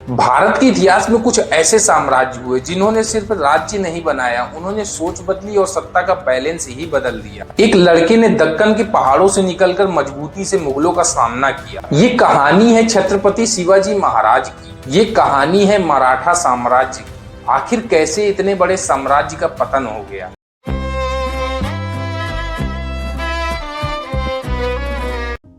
भारत के इतिहास में कुछ ऐसे साम्राज्य हुए जिन्होंने सिर्फ राज्य नहीं बनाया, उन्होंने सोच बदली और सत्ता का बैलेंस ही बदल दिया। एक लड़के ने दक्कन के पहाड़ों से निकलकर मजबूती से मुगलों का सामना किया। ये कहानी है छत्रपति शिवाजी महाराज की। ये कहानी है मराठा साम्राज्य की। आखिर कैसे इतने बड़े साम्राज्य का पतन हो गया।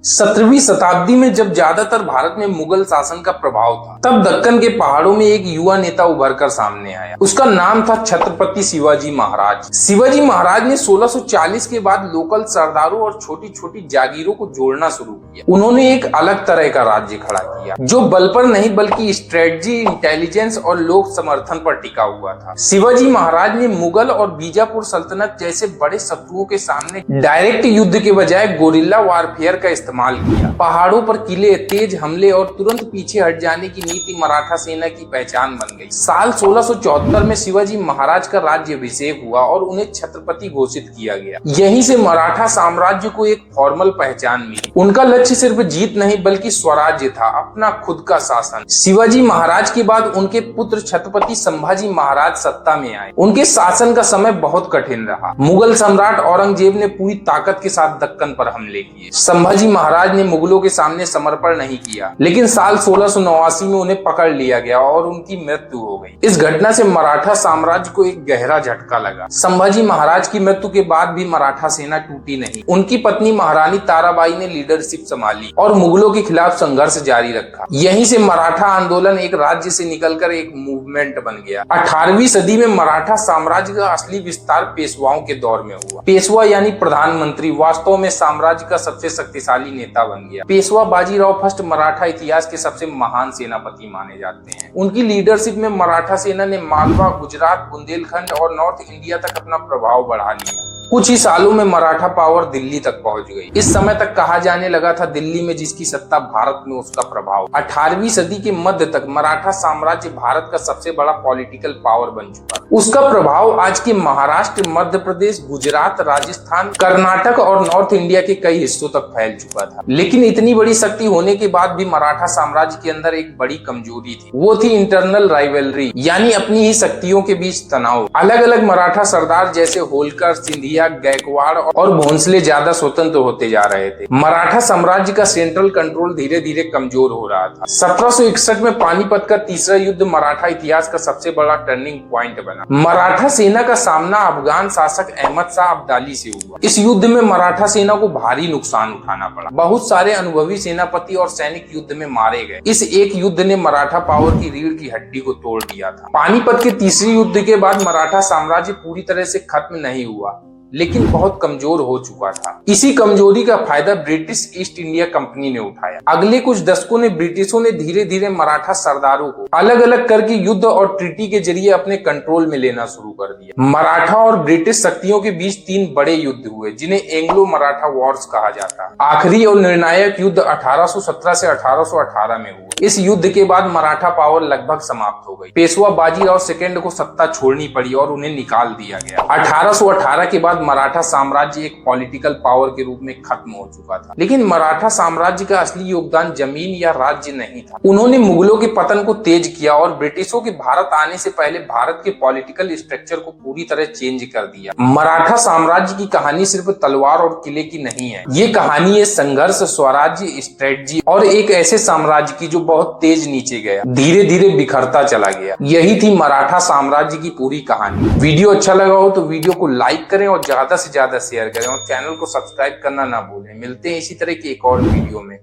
17वीं शताब्दी में जब ज्यादातर भारत में मुगल शासन का प्रभाव था, तब दक्कन के पहाड़ों में एक युवा नेता उभर कर सामने आया। उसका नाम था छत्रपति शिवाजी महाराज। शिवाजी महाराज ने 1640 के बाद लोकल सरदारों और छोटी छोटी जागीरों को जोड़ना शुरू किया। उन्होंने एक अलग तरह का राज्य खड़ा किया जो बल पर नहीं बल्कि स्ट्रेटजी, इंटेलिजेंस और लोक समर्थन पर टिका हुआ था। शिवाजी महाराज ने मुगल और बीजापुर सल्तनत जैसे बड़े शत्रुओं के सामने डायरेक्ट युद्ध के बजाय गोरिल्ला वारफेयर का इस्तेमाल किया। पहाड़ों पर किले, तेज हमले और तुरंत पीछे हट जाने की नीति मराठा सेना की पहचान बन गई। साल 1674 में शिवाजी महाराज का राज्याभिषेक हुआ और उन्हें छत्रपति घोषित किया गया। यहीं से मराठा साम्राज्य को एक फॉर्मल पहचान मिली। उनका लक्ष्य सिर्फ जीत नहीं बल्कि स्वराज्य था, अपना खुद का शासन। शिवाजी महाराज के बाद उनके पुत्र छत्रपति संभाजी महाराज सत्ता में आए। उनके शासन का समय बहुत कठिन रहा। मुगल सम्राट औरंगजेब ने पूरी ताकत के साथ दक्कन पर हमले किए। संभाजी महाराज ने मुगलों के सामने समर्पण नहीं किया, लेकिन साल 1689 में उन्हें पकड़ लिया गया और उनकी मृत्यु हो गई। इस घटना से मराठा साम्राज्य को एक गहरा झटका लगा। संभाजी महाराज की मृत्यु के बाद भी मराठा सेना टूटी नहीं। उनकी पत्नी महारानी ताराबाई ने लीडरशिप संभाली और मुगलों के खिलाफ संघर्ष जारी रखा। यहीं से मराठा आंदोलन एक राज्य से निकलकर एक मूवमेंट बन गया। 18वीं सदी में मराठा साम्राज्य का असली विस्तार पेशवाओं के दौर में हुआ। पेशवा यानी प्रधानमंत्री वास्तव में साम्राज्य का सबसे शक्तिशाली नेता बन गया। पेशवा बाजीराव फर्स्ट मराठा इतिहास के सबसे महान सेनापति माने जाते हैं। उनकी लीडरशिप में मराठा सेना ने मालवा, गुजरात, बुंदेलखंड और नॉर्थ इंडिया तक अपना प्रभाव बढ़ा लिया। कुछ ही सालों में मराठा पावर दिल्ली तक पहुंच गई। इस समय तक कहा जाने लगा था दिल्ली में जिसकी सत्ता भारत में उसका प्रभाव। 18वीं सदी के मध्य तक मराठा साम्राज्य भारत का सबसे बड़ा पॉलिटिकल पावर बन चुका। उसका प्रभाव आज के महाराष्ट्र, मध्य प्रदेश, गुजरात, राजस्थान, कर्नाटक और नॉर्थ इंडिया के कई हिस्सों तक फैल चुका था। लेकिन इतनी बड़ी शक्ति होने के बाद भी मराठा साम्राज्य के अंदर एक बड़ी कमजोरी थी। वो थी इंटरनल राइवलरी, यानी अपनी ही शक्तियों के बीच तनाव। अलग अलग मराठा सरदार जैसे होलकर, सिंधिया, गायकवाड़ और भोंसले ज्यादा स्वतंत्र होते जा रहे थे। मराठा साम्राज्य का सेंट्रल कंट्रोल धीरे धीरे कमजोर हो रहा था। 1761 में पानीपत का तीसरा युद्ध मराठा इतिहास का सबसे बड़ा टर्निंग पॉइंट बना। मराठा सेना का सामना अफगान शासक अहमद शाह अब्दाली से हुआ। इस युद्ध में मराठा सेना को भारी नुकसान उठाना पड़ा। बहुत सारे अनुभवी सेनापति और सैनिक युद्ध में मारे गए। इस एक युद्ध ने मराठा पावर की रीढ़ की हड्डी को तोड़ दिया था। पानीपत के तीसरे युद्ध के बाद मराठा साम्राज्य पूरी तरह से खत्म नहीं हुआ, लेकिन बहुत कमजोर हो चुका था। इसी कमजोरी का फायदा ब्रिटिश ईस्ट इंडिया कंपनी ने उठाया। अगले कुछ दशकों ने ब्रिटिशों ने धीरे धीरे मराठा सरदारों को अलग अलग करके युद्ध और ट्रीटी के जरिए अपने कंट्रोल में लेना शुरू कर दिया। मराठा और ब्रिटिश शक्तियों के बीच 3 बड़े युद्ध हुए जिन्हें एंग्लो मराठा वॉर्स कहा जाता है। आखिरी और निर्णायक युद्ध 1817 से 1818 में हुआ। इस युद्ध के बाद मराठा पावर लगभग समाप्त हो गई। पेशवा बाजीराव सेकंड को सत्ता छोड़नी पड़ी और उन्हें निकाल दिया गया। 1818 के बाद मराठा साम्राज्य एक पॉलिटिकल पावर के रूप में खत्म हो चुका था। लेकिन मराठा साम्राज्य का असली योगदान जमीन या राज्य नहीं था। उन्होंने मुगलों के पतन को तेज किया और ब्रिटिशों के भारत आने से पहले भारत के पॉलिटिकल स्ट्रक्चर को पूरी तरह चेंज कर दिया। मराठा साम्राज्य की कहानी सिर्फ तलवार और किले की नहीं है। ये कहानी है संघर्ष, स्वराज्य, स्ट्रेटजी और एक ऐसे साम्राज्य की जो बहुत तेज नीचे गया, धीरे धीरे बिखरता चला गया। यही थी मराठा साम्राज्य की पूरी कहानी। वीडियो अच्छा लगा हो तो वीडियो को लाइक करें और ज्यादा से ज्यादा शेयर करें और चैनल को सब्सक्राइब करना ना भूलें। मिलते हैं इसी तरह की एक और वीडियो में।